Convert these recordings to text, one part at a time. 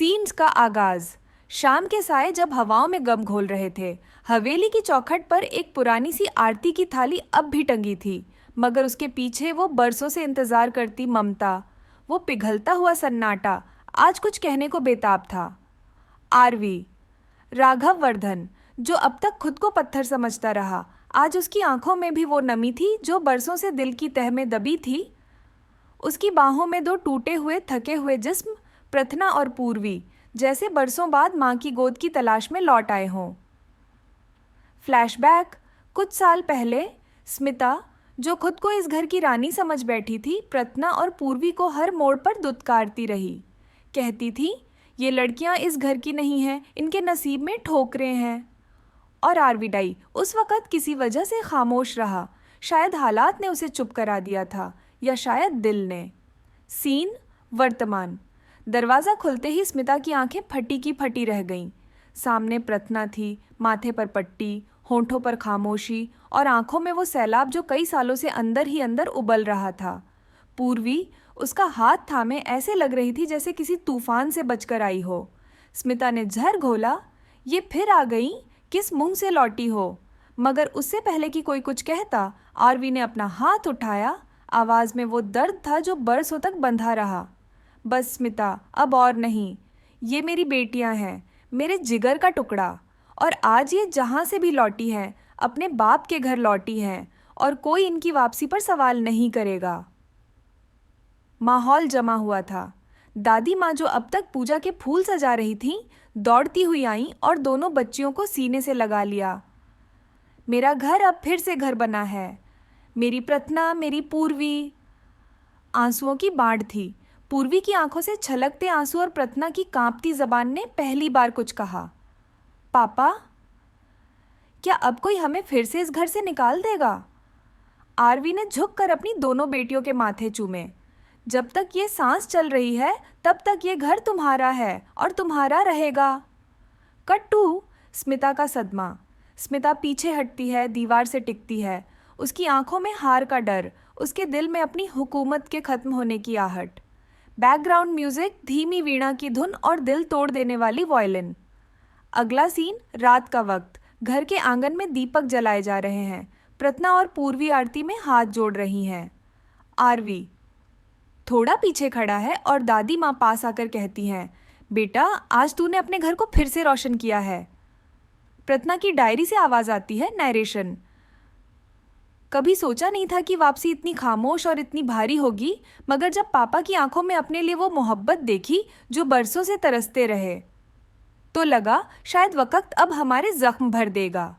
Scenes का आगाज। शाम के साए जब हवाओं में गम घोल रहे थे, हवेली की चौखट पर एक पुरानी सी आरती की थाली अब भी टंगी थी, मगर उसके पीछे वो बरसों से इंतजार करती ममता, वो पिघलता हुआ सन्नाटा आज कुछ कहने को बेताब था। आरवी राघव वर्धन, जो अब तक खुद को पत्थर समझता रहा, आज उसकी आंखों में भी वो नमी थी जो बरसों से दिल की तह में दबी थी। उसकी बाहों में दो टूटे हुए थके हुए जिस्म, प्रथना और पूर्वी, जैसे बरसों बाद माँ की गोद की तलाश में लौट आए हों। फ्लैशबैक। कुछ साल पहले स्मिता, जो खुद को इस घर की रानी समझ बैठी थी, प्रथना और पूर्वी को हर मोड़ पर दुत्कारती रही। कहती थी, ये लड़कियां इस घर की नहीं हैं, इनके नसीब में ठोकरें हैं। और आरविडाई उस वक़्त किसी वजह से खामोश रहा। शायद हालात ने उसे चुप करा दिया था, या शायद दिल ने। सीन वर्तमान। दरवाज़ा खुलते ही स्मिता की आंखें फटी की फटी रह गईं। सामने प्रथना थी, माथे पर पट्टी, होंठों पर खामोशी और आंखों में वो सैलाब जो कई सालों से अंदर ही अंदर उबल रहा था। पूर्वी उसका हाथ थामे ऐसे लग रही थी जैसे किसी तूफान से बचकर आई हो। स्मिता ने झर घोला, ये फिर आ गई, किस मुंह से लौटी हो? मगर उससे पहले कि कोई कुछ कहता, आरवी ने अपना हाथ उठाया। आवाज़ में वो दर्द था जो बरसों तक बंधा रहा। बस स्मिता, अब और नहीं। ये मेरी बेटियां हैं, मेरे जिगर का टुकड़ा, और आज ये जहाँ से भी लौटी हैं, अपने बाप के घर लौटी हैं, और कोई इनकी वापसी पर सवाल नहीं करेगा। माहौल जमा हुआ था। दादी माँ, जो अब तक पूजा के फूल सजा रही थीं, दौड़ती हुई आईं और दोनों बच्चियों को सीने से लगा लिया। मेरा घर अब फिर से घर बना है, मेरी प्रथना, मेरी पूर्वी। आंसुओं की बाढ़ थी। पूर्वी की आंखों से छलकते आंसू और प्रथना की कांपती जबान ने पहली बार कुछ कहा। पापा, क्या अब कोई हमें फिर से इस घर से निकाल देगा? आरवी ने झुककर अपनी दोनों बेटियों के माथे चूमे। जब तक ये सांस चल रही है, तब तक ये घर तुम्हारा है और तुम्हारा रहेगा। कट्टू। स्मिता का सदमा। स्मिता पीछे हटती है, दीवार से टिकती है। उसकी आंखों में हार का डर, उसके दिल में अपनी हुकूमत के खत्म होने की आहट। बैकग्राउंड म्यूजिक, धीमी वीणा की धुन और दिल तोड़ देने वाली वायलिन। अगला सीन, रात का वक्त। घर के आंगन में दीपक जलाए जा रहे हैं। प्रथना और पूर्वी आरती में हाथ जोड़ रही हैं। आरवी थोड़ा पीछे खड़ा है और दादी माँ पास आकर कहती हैं, बेटा, आज तूने अपने घर को फिर से रोशन किया है। प्रथना की डायरी से आवाज़ आती है, नरेशन। कभी सोचा नहीं था कि वापसी इतनी खामोश और इतनी भारी होगी, मगर जब पापा की आंखों में अपने लिए वो मोहब्बत देखी जो बरसों से तरसते रहे, तो लगा शायद वक्त अब हमारे जख्म भर देगा।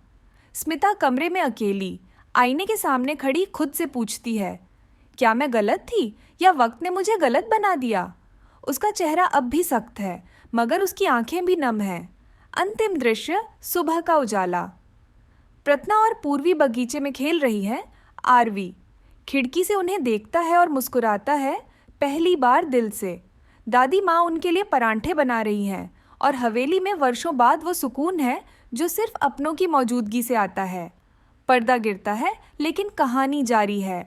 स्मिता कमरे में अकेली, आईने के सामने खड़ी खुद से पूछती है, क्या मैं गलत थी या वक्त ने मुझे गलत बना दिया? उसका चेहरा अब भी सख्त है, मगर उसकी आंखें भी नम हैं। अंतिम दृश्य, सुबह का उजाला। प्रथना और पूर्वी बगीचे में खेल रही है। आरवी खिड़की से उन्हें देखता है और मुस्कुराता है, पहली बार दिल से। दादी माँ उनके लिए परांठे बना रही हैं और हवेली में वर्षों बाद वो सुकून है जो सिर्फ अपनों की मौजूदगी से आता है। पर्दा गिरता है, लेकिन कहानी जारी है।